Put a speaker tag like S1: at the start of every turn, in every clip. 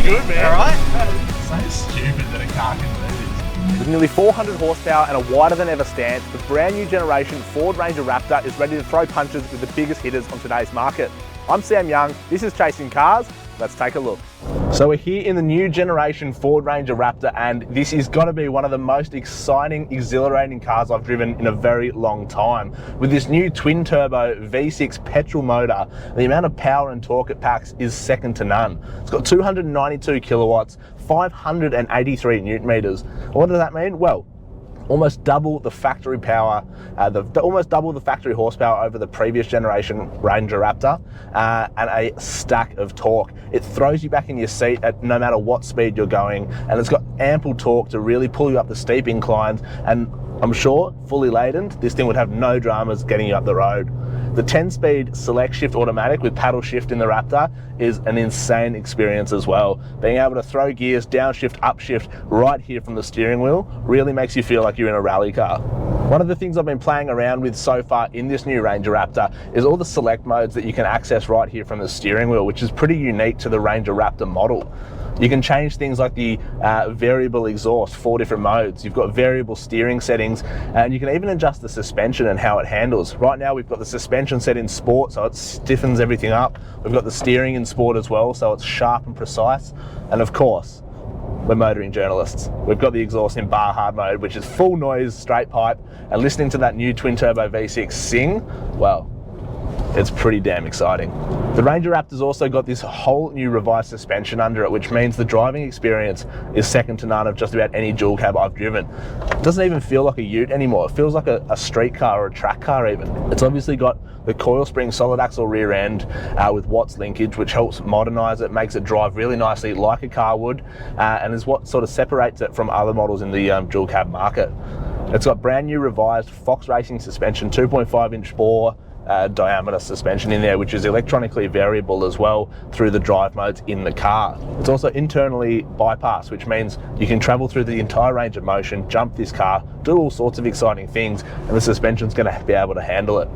S1: good, man.
S2: All right.
S1: So stupid that a car can do this.
S3: With nearly 400 horsepower and a wider than ever stance, the brand new generation Ford Ranger Raptor is ready to throw punches with the biggest hitters on today's market. I'm Sam Young, this is Chasing Cars, let's take a look. So we're here in the new generation Ford Ranger Raptor, and this is got to be one of the most exciting, exhilarating cars I've driven in a very long time. With this new twin turbo V6 petrol motor, the amount of power and torque it packs is second to none. It's got 292 kilowatts, 583 newton meters. What does that mean? Well, almost double the factory power, almost double the factory horsepower over the previous generation Ranger Raptor, and a stack of torque. It throws you back in your seat at no matter what speed you're going, and it's got ample torque to really pull you up the steep inclines, and I'm sure, fully laden, this thing would have no dramas getting you up the road. The 10-speed select shift automatic with paddle shift in the Raptor is an insane experience as well. Being able to throw gears, downshift, upshift right here from the steering wheel really makes you feel like you're in a rally car. One of the things I've been playing around with so far in this new Ranger Raptor is all the select modes that you can access right here from the steering wheel, which is pretty unique to the Ranger Raptor model. You can change things like the variable exhaust, 4 different modes. You've got variable steering settings, and you can even adjust the suspension and how it handles. Right now we've got the suspension set in sport, so it stiffens everything up. We've got the steering in sport as well, so it's sharp and precise. And of course, we're motoring journalists. We've got the exhaust in bar hard mode, which is full noise, straight pipe, and listening to that new twin turbo V6 sing, well, it's pretty damn exciting. The Ranger Raptor's also got this whole new revised suspension under it, which means the driving experience is second to none of just about any dual cab I've driven. It doesn't even feel like a ute anymore. It feels like a street car or a track car even. It's obviously got the coil spring solid axle rear end with Watts linkage, which helps modernize it, makes it drive really nicely like a car would, and is what sort of separates it from other models in the dual cab market. It's got brand new revised Fox Racing suspension, 2.5-inch bore, diameter suspension in there, which is electronically variable as well through the drive modes in the car. It's also internally bypassed, which means you can travel through the entire range of motion, jump this car, do all sorts of exciting things, and the suspension's going to be able to handle it.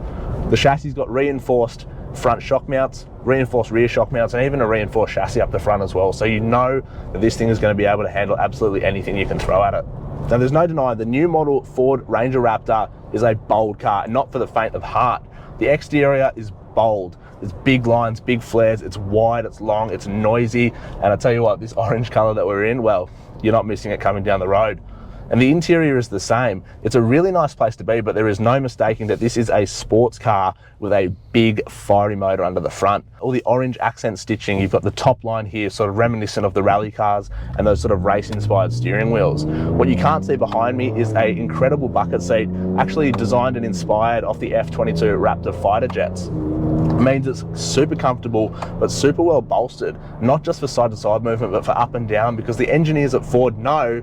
S3: The chassis's got reinforced front shock mounts, reinforced rear shock mounts, and even a reinforced chassis up the front as well, so you know that this thing is going to be able to handle absolutely anything you can throw at it. Now, there's no denying the new model Ford Ranger Raptor is a bold car, not for the faint of heart. The exterior is bold. There's big lines, big flares, it's wide, it's long, it's noisy, and I tell you what, this orange color that we're in, well, you're not missing it coming down the road. And the interior is the same. It's a really nice place to be, but there is no mistaking that this is a sports car with a big fiery motor under the front. All the orange accent stitching, you've got the top line here sort of reminiscent of the rally cars and those sort of race inspired steering wheels. What you can't see behind me is an incredible bucket seat, actually designed and inspired off the F-22 Raptor fighter jets. It means it's super comfortable, but super well bolstered, not just for side to side movement, but for up and down, because the engineers at Ford know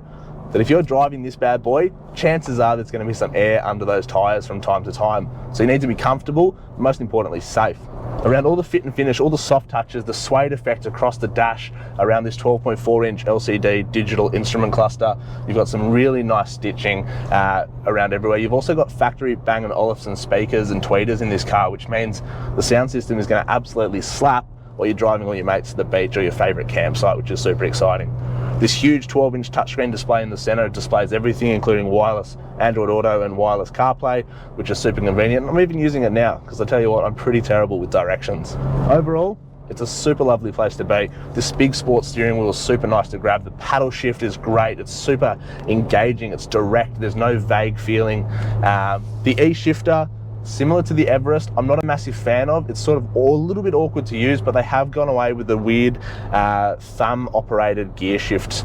S3: that if you're driving this bad boy, chances are there's going to be some air under those tyres from time to time. So you need to be comfortable, and most importantly, safe. Around all the fit and finish, all the soft touches, the suede effect across the dash, around this 12.4-inch LCD digital instrument cluster, you've got some really nice stitching around everywhere. You've also got factory Bang & Olufsen speakers and tweeters in this car, which means the sound system is going to absolutely slap while you're driving all your mates to the beach or your favourite campsite, which is super exciting. This huge 12-inch touchscreen display in the center displays everything, including wireless Android Auto and wireless CarPlay, which is super convenient. I'm even using it now, because I tell you what, I'm pretty terrible with directions. Overall, it's a super lovely place to be. This big sports steering wheel is super nice to grab. The paddle shift is great. It's super engaging. It's direct. There's no vague feeling. The E-shifter, similar to the Everest, I'm not a massive fan of. It's sort of a little bit awkward to use, but they have gone away with the weird thumb-operated gear shifts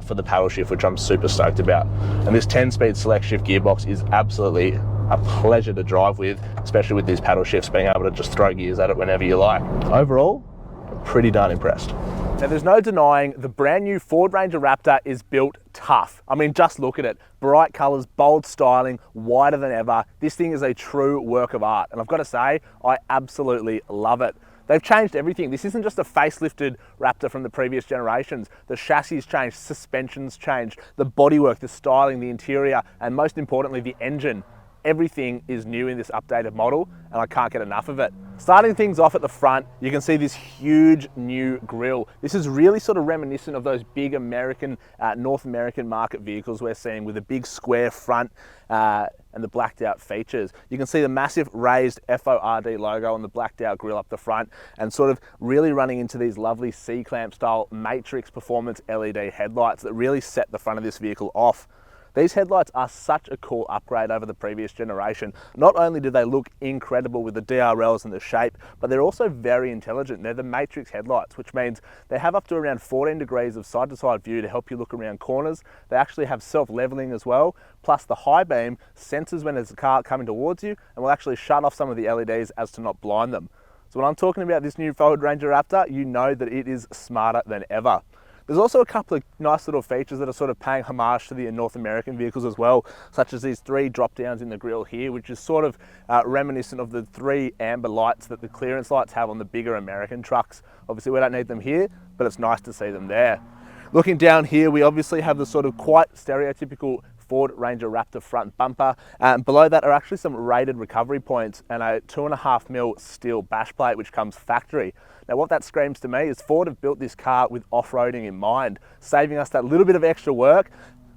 S3: for the paddle shift, which I'm super stoked about. And this 10-speed select shift gearbox is absolutely a pleasure to drive with, especially with these paddle shifts, being able to just throw gears at it whenever you like. Overall, I'm pretty darn impressed. Now, there's no denying the brand new Ford Ranger Raptor is built tough. I mean, just look at it. Bright colours, bold styling, wider than ever. This thing is a true work of art. And I've got to say, I absolutely love it. They've changed everything. This isn't just a facelifted Raptor from the previous generations. The chassis changed, suspension's changed, the bodywork, the styling, the interior, and most importantly, the engine. everything is new in this updated model, and I can't get enough of it. Starting things off at the front, you can see this huge new grille. This is really sort of reminiscent of those big American, North American market vehicles we're seeing with a big square front and the blacked out features. You can see the massive raised FORD logo on the blacked out grille up the front, and sort of really running into these lovely C-clamp style matrix performance LED headlights that really set the front of this vehicle off. These headlights are such a cool upgrade over the previous generation. Not only do they look incredible with the DRLs and the shape, but they're also very intelligent. They're the matrix headlights, which means they have up to around 14 degrees of side-to-side view to help you look around corners. They actually have self-leveling as well, plus the high beam senses when there's a car coming towards you and will actually shut off some of the LEDs as to not blind them. So when I'm talking about this new Ford Ranger Raptor, you know that it is smarter than ever. There's also a couple of nice little features that are sort of paying homage to the North American vehicles as well, such as these 3 drop downs in the grille here, which is sort of reminiscent of the 3 amber lights that the clearance lights have on the bigger American trucks. Obviously we don't need them here, but it's nice to see them there. Looking down here, we obviously have the sort of quite stereotypical Ford Ranger Raptor front bumper. Below that are actually some rated recovery points and a 2.5mm steel bash plate which comes factory. Now what that screams to me is Ford have built this car with off-roading in mind, saving us that little bit of extra work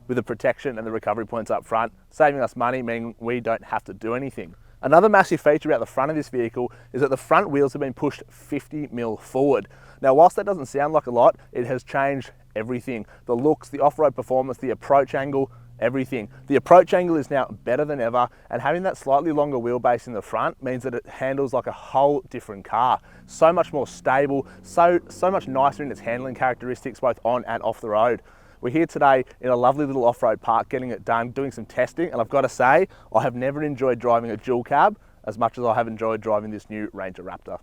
S3: with the protection and the recovery points up front, saving us money, meaning we don't have to do anything. Another massive feature about the front of this vehicle is that the front wheels have been pushed 50mm forward. Now whilst that doesn't sound like a lot, it has changed everything. The looks, the off-road performance, the approach angle, everything. The approach angle is now better than ever, and having that slightly longer wheelbase in the front means that it handles like a whole different car. So much more stable, so much nicer in its handling characteristics both on and off the road. We're here today in a lovely little off-road park getting it done, doing some testing, and I've got to say, I have never enjoyed driving a dual cab as much as I have enjoyed driving this new Ranger Raptor.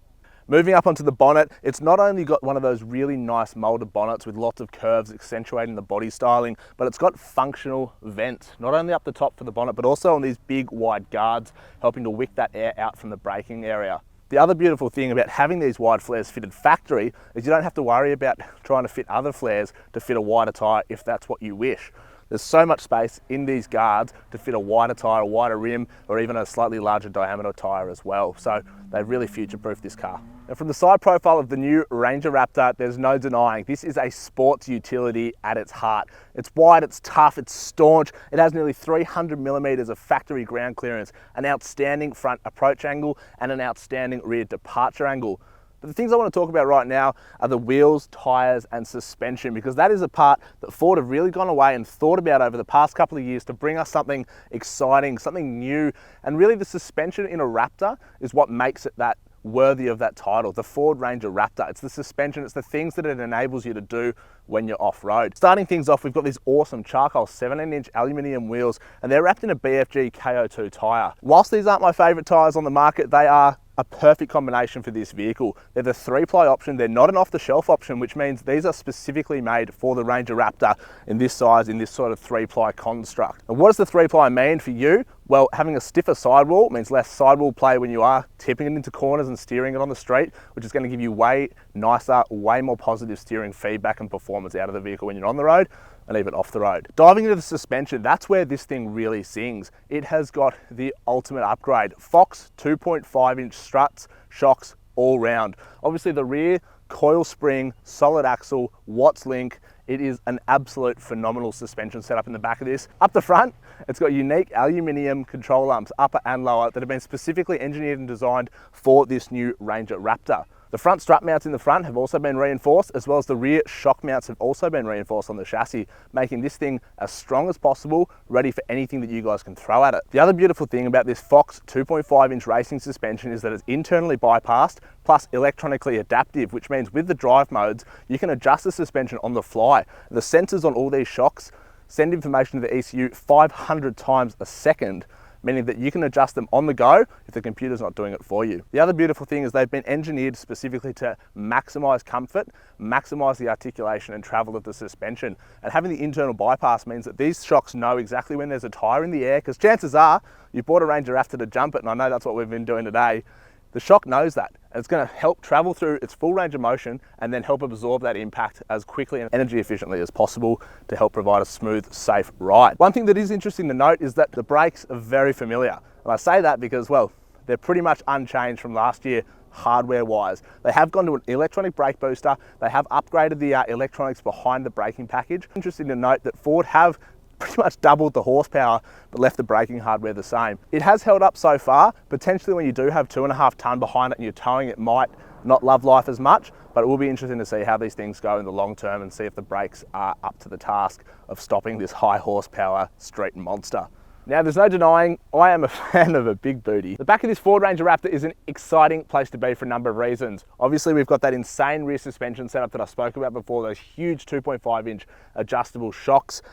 S3: Moving up onto the bonnet, it's not only got one of those really nice molded bonnets with lots of curves accentuating the body styling, but it's got functional vents, not only up the top for the bonnet, but also on these big wide guards, helping to wick that air out from the braking area. The other beautiful thing about having these wide flares fitted factory is you don't have to worry about trying to fit other flares to fit a wider tyre if that's what you wish. There's so much space in these guards to fit a wider tyre, a wider rim, or even a slightly larger diameter tyre as well. So they've really future-proofed this car. And from the side profile of the new Ranger Raptor, there's no denying this is a sports utility at its heart. It's wide, it's tough, it's staunch. It has nearly 300mm of factory ground clearance, an outstanding front approach angle, and an outstanding rear departure angle. But the things I want to talk about right now are the wheels, tyres and suspension, because that is a part that Ford have really gone away and thought about over the past couple of years to bring us something exciting, something new. And really the suspension in a Raptor is what makes it that worthy of that title, the Ford Ranger Raptor. It's the suspension, it's the things that it enables you to do when you're off-road. Starting things off, we've got these awesome charcoal 17-inch aluminium wheels, and they're wrapped in a BFG KO2 tyre. Whilst these aren't my favourite tyres on the market, they are a perfect combination for this vehicle. They're the 3-ply option, they're not an off-the-shelf option, which means these are specifically made for the Ranger Raptor in this size, in this sort of 3-ply construct. And what does the 3-ply mean for you? Well, having a stiffer sidewall means less sidewall play when you are tipping it into corners and steering it on the street, which is going to give you way nicer, way more positive steering feedback and performance out of the vehicle when you're on the road and even off the road. Diving into the suspension, that's where this thing really sings. It has got the ultimate upgrade. Fox 2.5-inch struts, shocks all round. Obviously the rear, coil spring, solid axle, Watts link. It is an absolute phenomenal suspension setup in the back of this. Up the front, it's got unique aluminium control arms, upper and lower, that have been specifically engineered and designed for this new Ranger Raptor. The front strut mounts in the front have also been reinforced, as well as the rear shock mounts have also been reinforced on the chassis, making this thing as strong as possible, ready for anything that you guys can throw at it. The other beautiful thing about this Fox 2.5-inch racing suspension is that it's internally bypassed, plus electronically adaptive, which means with the drive modes, you can adjust the suspension on the fly. The sensors on all these shocks send information to the ECU 500 times a second, meaning that you can adjust them on the go if the computer's not doing it for you. The other beautiful thing is they've been engineered specifically to maximize comfort, maximize the articulation and travel of the suspension. And having the internal bypass means that these shocks know exactly when there's a tire in the air, because chances are you bought a Ranger Raptor to jump it, and I know that's what we've been doing today. The shock knows that, and it's going to help travel through its full range of motion and then help absorb that impact as quickly and energy efficiently as possible to help provide a smooth, safe ride. One thing that is interesting to note is that the brakes are very familiar. And I say that because, well, they're pretty much unchanged from last year hardware-wise. They have gone to an electronic brake booster. They have upgraded the electronics behind the braking package. Interesting to note that Ford have pretty much doubled the horsepower, but left the braking hardware the same. It has held up so far. Potentially when you do have 2.5 ton behind it and you're towing, it might not love life as much, but it will be interesting to see how these things go in the long term and see if the brakes are up to the task of stopping this high horsepower street monster. Now, there's no denying I am a fan of a big booty. The back of this Ford Ranger Raptor is an exciting place to be for a number of reasons. Obviously, we've got that insane rear suspension setup that I spoke about before, those huge 2.5-inch adjustable shocks,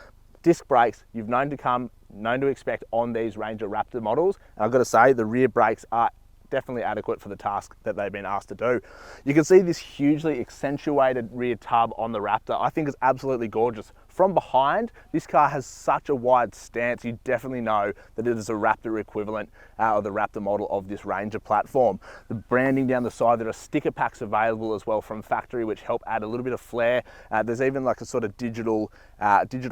S3: disc brakes you've known to expect on these Ranger Raptor models. And I've got to say, the rear brakes are definitely adequate for the task that they've been asked to do. You can see this hugely accentuated rear tub on the Raptor. I think it's absolutely gorgeous. From behind, this car has such a wide stance, you definitely know that it is a Raptor equivalent of the Raptor model of this Ranger platform. The branding down the side, there are sticker packs available as well from factory, which help add a little bit of flair. There's even like a sort of digital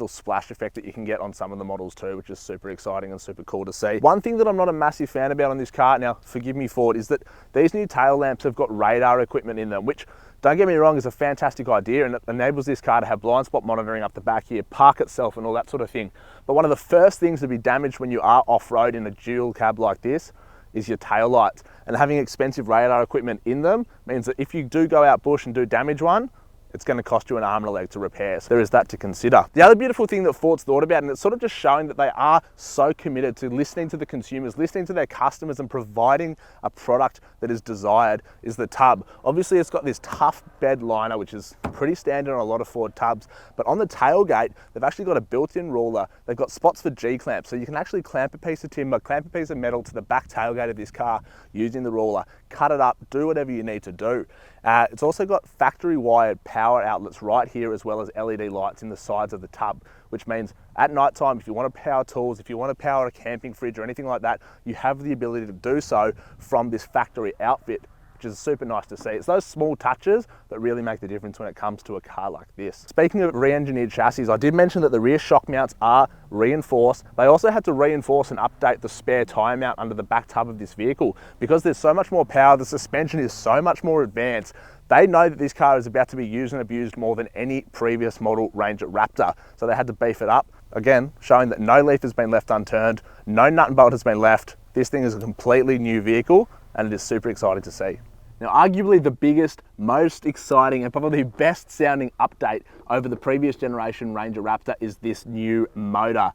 S3: splash effect that you can get on some of the models too, which is super exciting and super cool to see. One thing that I'm not a massive fan about on this car, now forgive me Ford, is that these new tail lamps have got radar equipment in them, which, don't get me wrong, is a fantastic idea, and it enables this car to have blind spot monitoring up the back here, park itself and all that sort of thing. But one of the first things to be damaged when you are off-road in a dual cab like this is your tail lights. And having expensive radar equipment in them means that if you do go out bush and do damage one, it's going to cost you an arm and a leg to repair. So there is that to consider. The other beautiful thing that Ford's thought about, and it's sort of just showing that they are so committed to listening to the consumers, listening to their customers and providing a product that is desired, is the tub. Obviously it's got this tough bed liner, which is pretty standard on a lot of Ford tubs, but on the tailgate, they've actually got a built-in ruler. They've got spots for G-clamps, so you can actually clamp a piece of timber, clamp a piece of metal to the back tailgate of this car using the ruler, cut it up, do whatever you need to do. It's also got factory wired power outlets right here, as well as LED lights in the sides of the tub, which means at night time, if you want to power tools, if you want to power a camping fridge or anything like that, you have the ability to do so from this factory outfit, which is super nice to see. It's those small touches that really make the difference when it comes to a car like this. Speaking of re-engineered chassis, I did mention that the rear shock mounts are reinforced. They also had to reinforce and update the spare tyre mount under the back tub of this vehicle. Because there's so much more power, the suspension is so much more advanced. They know that this car is about to be used and abused more than any previous model Ranger Raptor. So they had to beef it up. Again, showing that no leaf has been left unturned, no nut and bolt has been left. This thing is a completely new vehicle, and it is super exciting to see. Now, arguably the biggest, most exciting, and probably best sounding update over the previous generation Ranger Raptor is this new motor.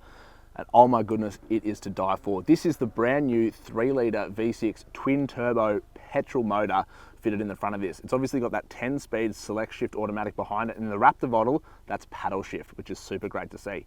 S3: And oh my goodness, it is to die for. This is the brand new 3-litre V6 twin turbo petrol motor fitted in the front of this. It's obviously got that 10-speed select shift automatic behind it, and in the Raptor model, that's paddle shift, which is super great to see.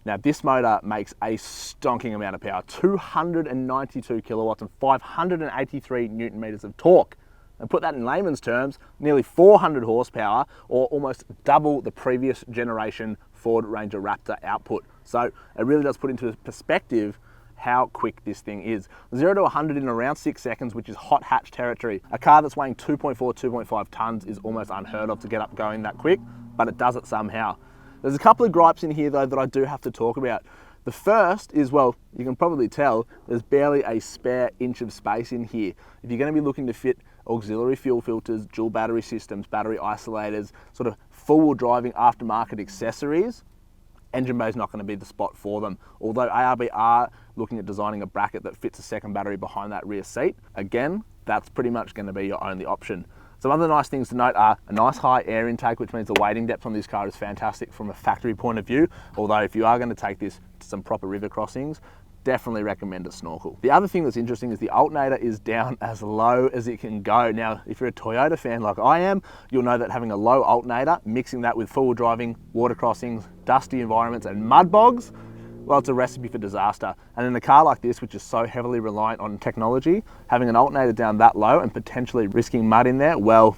S3: Now, this motor makes a stonking amount of power, 292 kilowatts and 583 newton meters of torque. And put that in layman's terms, nearly 400 horsepower, or almost double the previous generation Ford Ranger Raptor output. So it really does put into perspective how quick this thing is. 0 to 100 in around 6 seconds, which is hot hatch territory. A car that's weighing 2.5 tons is almost unheard of to get up going that quick, but it does it somehow. There's a couple of gripes in here though that I do have to talk about. The first is, well, you can probably tell there's barely a spare inch of space in here. If you're going to be looking to fit auxiliary fuel filters, dual battery systems, battery isolators, sort of four-wheel driving aftermarket accessories, engine bay is not going to be the spot for them. Although ARB are looking at designing a bracket that fits a second battery behind that rear seat, again, that's pretty much going to be your only option. Some other nice things to note are a nice high air intake, which means the wading depth on this car is fantastic from a factory point of view. Although if you are going to take this to some proper river crossings, definitely recommend a snorkel. The other thing that's interesting is the alternator is down as low as it can go. Now, if you're a Toyota fan like I am, you'll know that having a low alternator, mixing that with four-wheel driving, water crossings, dusty environments and mud bogs, well, it's a recipe for disaster. And in a car like this, which is so heavily reliant on technology, having an alternator down that low and potentially risking mud in there, well,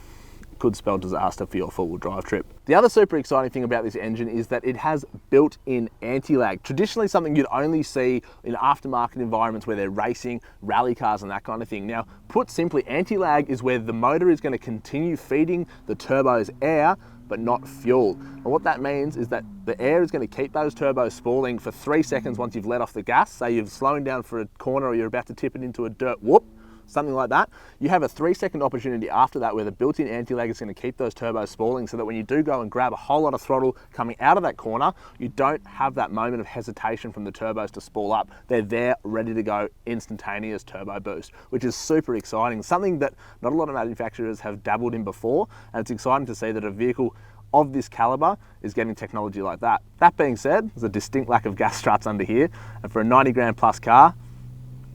S3: could spell disaster for your four-wheel drive trip. The other super exciting thing about this engine is that it has built-in anti-lag. Traditionally something you'd only see in aftermarket environments where they're racing, rally cars and that kind of thing. Now, put simply, anti-lag is where the motor is going to continue feeding the turbos air but not fuel. And what that means is that the air is going to keep those turbos spooling for 3 seconds once you've let off the gas. Say you're slowing down for a corner or you're about to tip it into a dirt whoop, something like that. You have a 3-second opportunity after that where the built-in anti-lag is going to keep those turbos spooling, so that when you do go and grab a whole lot of throttle coming out of that corner, you don't have that moment of hesitation from the turbos to spool up. They're there ready to go, instantaneous turbo boost, which is super exciting. Something that not a lot of manufacturers have dabbled in before, and it's exciting to see that a vehicle of this caliber is getting technology like that. That being said, there's a distinct lack of gas struts under here, and for a 90 grand plus car,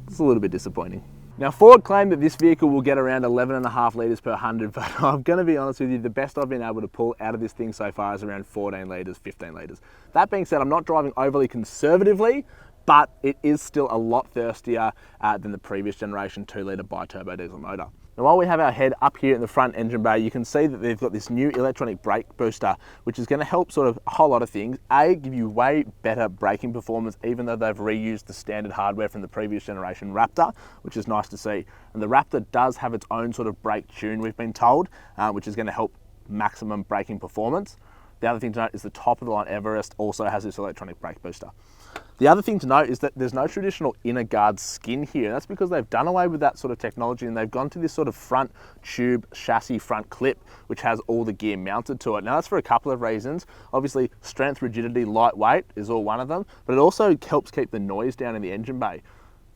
S3: it's a little bit disappointing. Now, Ford claimed that this vehicle will get around 11.5 litres per 100, but I'm going to be honest with you, the best I've been able to pull out of this thing so far is around 14 litres, 15 litres. That being said, I'm not driving overly conservatively, but it is still a lot thirstier than the previous generation 2-litre biturbo diesel motor. Now, while we have our head up here in the front engine bay, you can see that they've got this new electronic brake booster, which is going to help sort of a whole lot of things. A, give you way better braking performance, even though they've reused the standard hardware from the previous generation Raptor, which is nice to see. And the Raptor does have its own sort of brake tune, we've been told, which is going to help maximum braking performance. The other thing to note is the top of the line Everest also has this electronic brake booster. The other thing to note is that there's no traditional inner guard skin here. That's because they've done away with that sort of technology and they've gone to this sort of front tube chassis front clip, which has all the gear mounted to it. Now, that's for a couple of reasons. Obviously, strength, rigidity, lightweight is all one of them, but it also helps keep the noise down in the engine bay.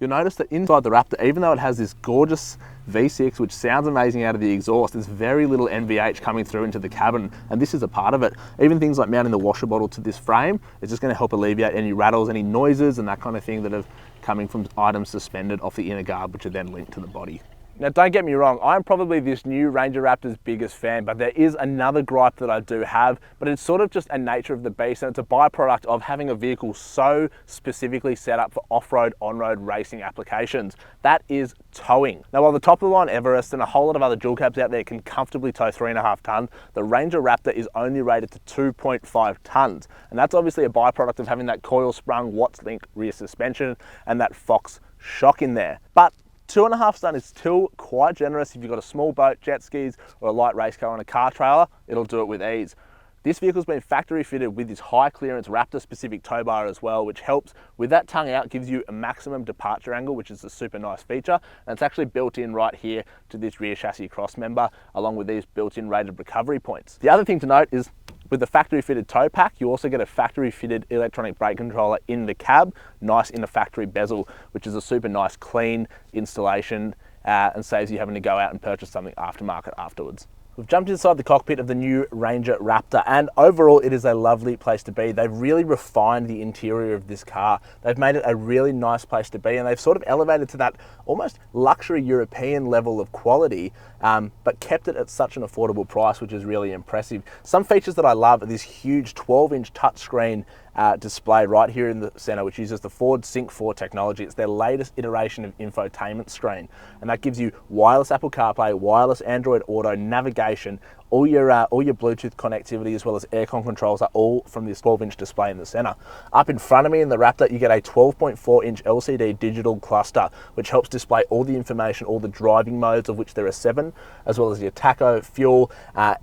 S3: You'll notice that inside the Raptor, even though it has this gorgeous V6, which sounds amazing out of the exhaust, there's very little NVH coming through into the cabin, and this is a part of it. Even things like mounting the washer bottle to this frame is just going to help alleviate any rattles, any noises, and that kind of thing that are coming from items suspended off the inner guard, which are then linked to the body. Now, don't get me wrong, I'm probably this new Ranger Raptor's biggest fan, but there is another gripe that I do have, but it's sort of just a nature of the beast, and it's a byproduct of having a vehicle so specifically set up for off-road, on-road racing applications. That is towing. Now, while the top of the line Everest and a whole lot of other dual cabs out there can comfortably tow 3.5 tonnes, the Ranger Raptor is only rated to 2.5 tonnes. And that's obviously a byproduct of having that coil-sprung Watts-Link rear suspension and that Fox shock in there. But 2.5 tonne is still quite generous. If you've got a small boat, jet skis, or a light race car on a car trailer, it'll do it with ease. This vehicle's been factory fitted with this high clearance Raptor specific tow bar as well, which helps with that tongue out, gives you a maximum departure angle, which is a super nice feature. And it's actually built in right here to this rear chassis cross member, along with these built-in rated recovery points. The other thing to note is with the factory fitted tow pack, you also get a factory fitted electronic brake controller in the cab, nice in the factory bezel, which is a super nice clean installation and saves you having to go out and purchase something aftermarket afterwards. We've jumped inside the cockpit of the new Ranger Raptor, and overall it is a lovely place to be. They've really refined the interior of this car. They've made it a really nice place to be, and they've sort of elevated to that almost luxury European level of quality, but kept it at such an affordable price, which is really impressive. Some features that I love are this huge 12-inch touchscreen display right here in the center, which uses the Ford Sync 4 technology. It's their latest iteration of infotainment screen, and that gives you wireless Apple CarPlay, wireless Android Auto, navigation, all your Bluetooth connectivity, as well as aircon controls are all from this 12-inch display in the center. Up in front of me in the Raptor, you get a 12.4-inch LCD digital cluster, which helps display all the information, all the driving modes, of which there are 7, as well as your tacho, fuel,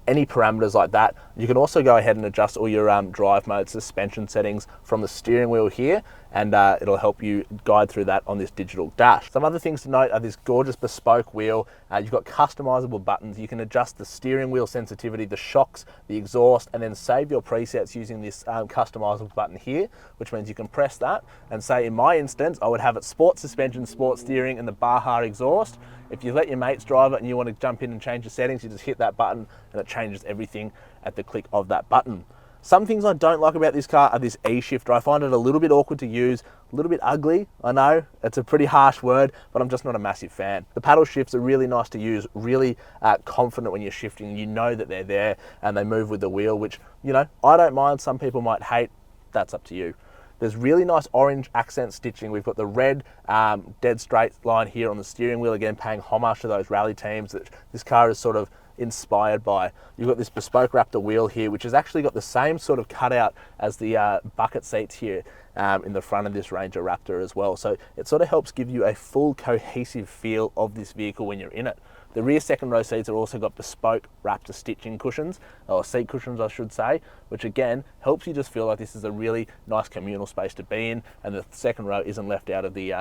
S3: any parameters like that. You can also go ahead and adjust all your drive mode, suspension settings from the steering wheel here, and it'll help you guide through that on this digital dash. Some other things to note are this gorgeous bespoke wheel. You've got customizable buttons. You can adjust the steering wheel sensitivity, the shocks, the exhaust, and then save your presets using this customizable button here, which means you can press that and say, in my instance, I would have it sport suspension, sport steering, and the Baja exhaust. If you let your mates drive it and you want to jump in and change the settings, you just hit that button and it changes everything at the click of that button. Some things I don't like about this car are this E-shifter. I find it a little bit awkward to use, a little bit ugly. I know, it's a pretty harsh word, but I'm just not a massive fan. The paddle shifts are really nice to use, really confident when you're shifting. You know that they're there and they move with the wheel, which, you know, I don't mind. Some people might hate. That's up to you. There's really nice orange accent stitching. We've got the red dead straight line here on the steering wheel, again paying homage to those rally teams that this car is sort of inspired by. You've got this bespoke Raptor wheel here, which has actually got the same sort of cutout as the bucket seats here in the front of this Ranger Raptor as well. So it sort of helps give you a full cohesive feel of this vehicle when you're in it. The rear second row seats are also got bespoke Raptor stitching cushions, or seat cushions I should say, which again helps you just feel like this is a really nice communal space to be in, and the second row isn't left out of the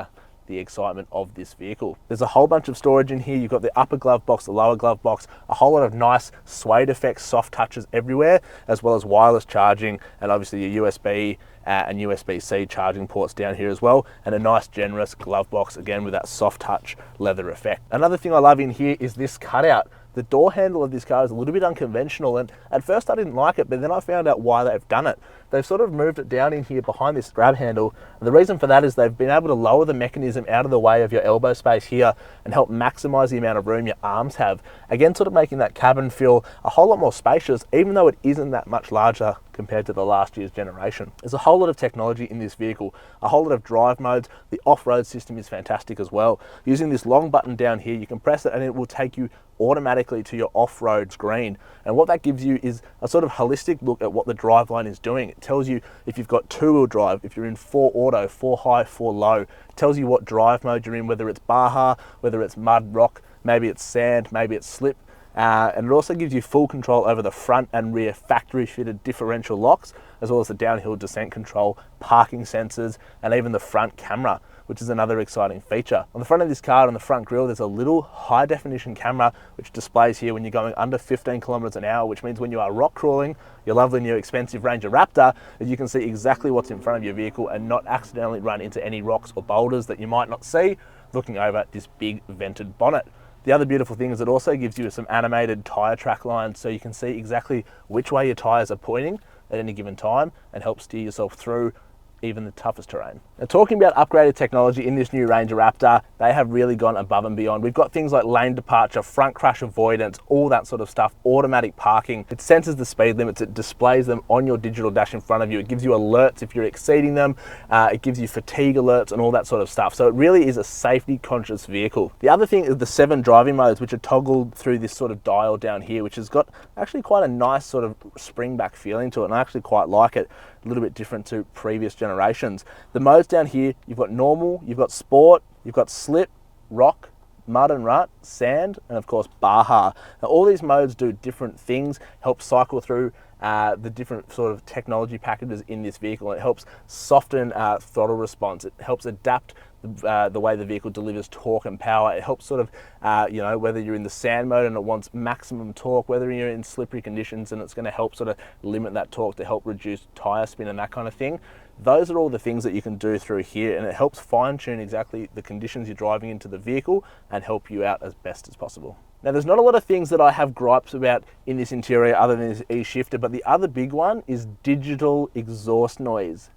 S3: excitement of this vehicle. There's a whole bunch of storage in here. You've got the upper glove box, the lower glove box, a whole lot of nice suede effects, soft touches everywhere, as well as wireless charging, and obviously your USB and USB-C charging ports down here as well, and a nice generous glove box, again with that soft touch leather effect. Another thing I love in here is this cutout. The door handle of this car is a little bit unconventional, and at first I didn't like it, but then I found out why they've done it. They've sort of moved it down in here behind this grab handle, and the reason for that is they've been able to lower the mechanism out of the way of your elbow space here and help maximize the amount of room your arms have. Again, sort of making that cabin feel a whole lot more spacious, even though it isn't that much larger compared to the last year's generation. There's a whole lot of technology in this vehicle, a whole lot of drive modes. The off-road system is fantastic as well. Using this long button down here, you can press it and it will take you automatically to your off-road screen. And what that gives you is a sort of holistic look at what the driveline is doing. It tells you if you've got two-wheel drive, if you're in 4 auto, 4 high, 4 low. It tells you what drive mode you're in, whether it's Baja, whether it's mud, rock, maybe it's sand, maybe it's slip. And it also gives you full control over the front and rear factory fitted differential locks, as well as the downhill descent control, parking sensors, and even the front camera, which is another exciting feature. On the front of this car, on the front grille, there's a little high definition camera which displays here when you're going under 15 kilometers an hour, which means when you are rock crawling your lovely new expensive Ranger Raptor, that you can see exactly what's in front of your vehicle and not accidentally run into any rocks or boulders that you might not see looking over this big vented bonnet. The other beautiful thing is it also gives you some animated tyre track lines, so you can see exactly which way your tyres are pointing at any given time and help steer yourself through even the toughest terrain. Now, talking about upgraded technology in this new Ranger Raptor, they have really gone above and beyond. We've got things like lane departure, front crash avoidance, all that sort of stuff, automatic parking. It senses the speed limits, it displays them on your digital dash in front of you. It gives you alerts if you're exceeding them. It gives you fatigue alerts and all that sort of stuff. So it really is a safety conscious vehicle. The other thing is the 7 driving modes, which are toggled through this sort of dial down here, which has got actually quite a nice sort of spring back feeling to it, and I actually quite like it. A little bit different to previous generations. The modes down here, you've got normal, you've got sport, you've got slip, rock, mud and rut, sand, and of course Baja. Now all these modes do different things, help cycle through the different sort of technology packages in this vehicle. It helps soften throttle response. It helps adapt the way the vehicle delivers torque and power. It helps sort of, you know, whether you're in the sand mode and it wants maximum torque, whether you're in slippery conditions and it's going to help sort of limit that torque to help reduce tire spin and that kind of thing. Those are all the things that you can do through here, and it helps fine tune exactly the conditions you're driving into the vehicle and help you out as best as possible. Now, there's not a lot of things that I have gripes about in this interior other than this E-shifter, but the other big one is digital exhaust noise.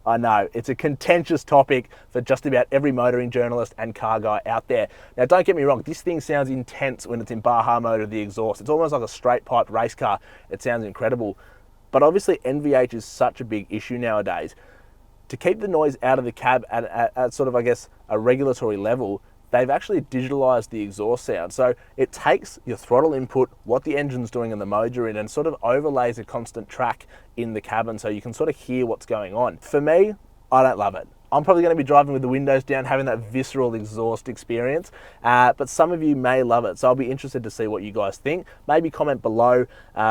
S3: I know, it's a contentious topic for just about every motoring journalist and car guy out there. Now, don't get me wrong, this thing sounds intense when it's in Baja mode of the exhaust. It's almost like a straight pipe race car. It sounds incredible. But obviously NVH is such a big issue nowadays. To keep the noise out of the cab at sort of, I guess, a regulatory level, they've actually digitalized the exhaust sound. So it takes your throttle input, what the engine's doing and the mode you're in, and sort of overlays a constant track in the cabin so you can sort of hear what's going on. For me, I don't love it. I'm probably going to be driving with the windows down, having that visceral exhaust experience, but some of you may love it. So I'll be interested to see what you guys think. Maybe comment below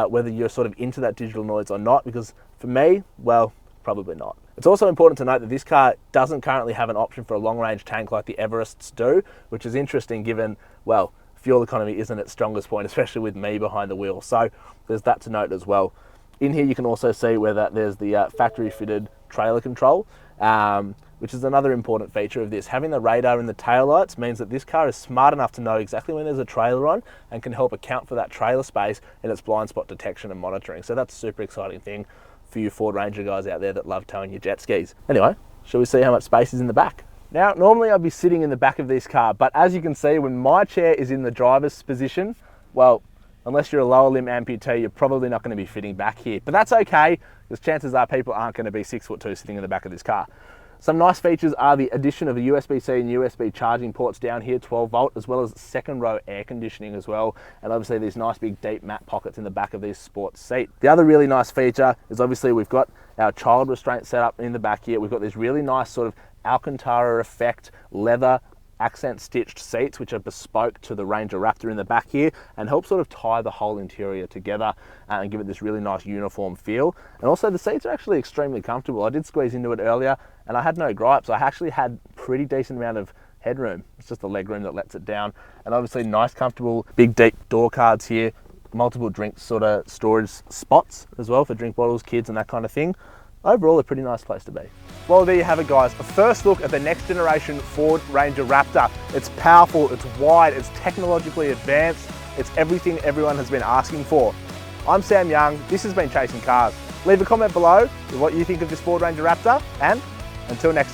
S3: whether you're sort of into that digital noise or not, because for me, well, probably not. It's also important to note that this car doesn't currently have an option for a long-range tank like the Everests do, which is interesting given, well, fuel economy isn't its strongest point, especially with me behind the wheel. So there's that to note as well. In here you can also see where there's the factory-fitted trailer control, which is another important feature of this. Having the radar in the taillights means that this car is smart enough to know exactly when there's a trailer on and can help account for that trailer space in its blind spot detection and monitoring. So that's a super exciting thing for you Ford Ranger guys out there that love towing your jet skis. Anyway, shall we see how much space is in the back? Now, normally I'd be sitting in the back of this car, but as you can see, when my chair is in the driver's position, well, unless you're a lower limb amputee, you're probably not going to be fitting back here. But that's okay, because chances are people aren't going to be 6'2" sitting in the back of this car. Some nice features are the addition of the USB-C and USB charging ports down here, 12 volt, as well as second row air conditioning as well. And obviously these nice big deep mat pockets in the back of this sports seat. The other really nice feature is obviously we've got our child restraint set up in the back here. We've got this really nice sort of Alcantara effect leather accent stitched seats which are bespoke to the Ranger Raptor in the back here and help sort of tie the whole interior together and give it this really nice uniform feel. And also the seats are actually extremely comfortable. I did squeeze into it earlier and I had no gripes. I actually had pretty decent amount of headroom. It's just the leg room that lets it down. And obviously nice, comfortable, big, deep door cards here. Multiple drink sort of storage spots as well for drink bottles, kids and that kind of thing. Overall, a pretty nice place to be. Well, there you have it, guys. A first look at the next generation Ford Ranger Raptor. It's powerful, it's wide, it's technologically advanced. It's everything everyone has been asking for. I'm Sam Young. This has been Chasing Cars. Leave a comment below with what you think of this Ford Ranger Raptor, and until next time.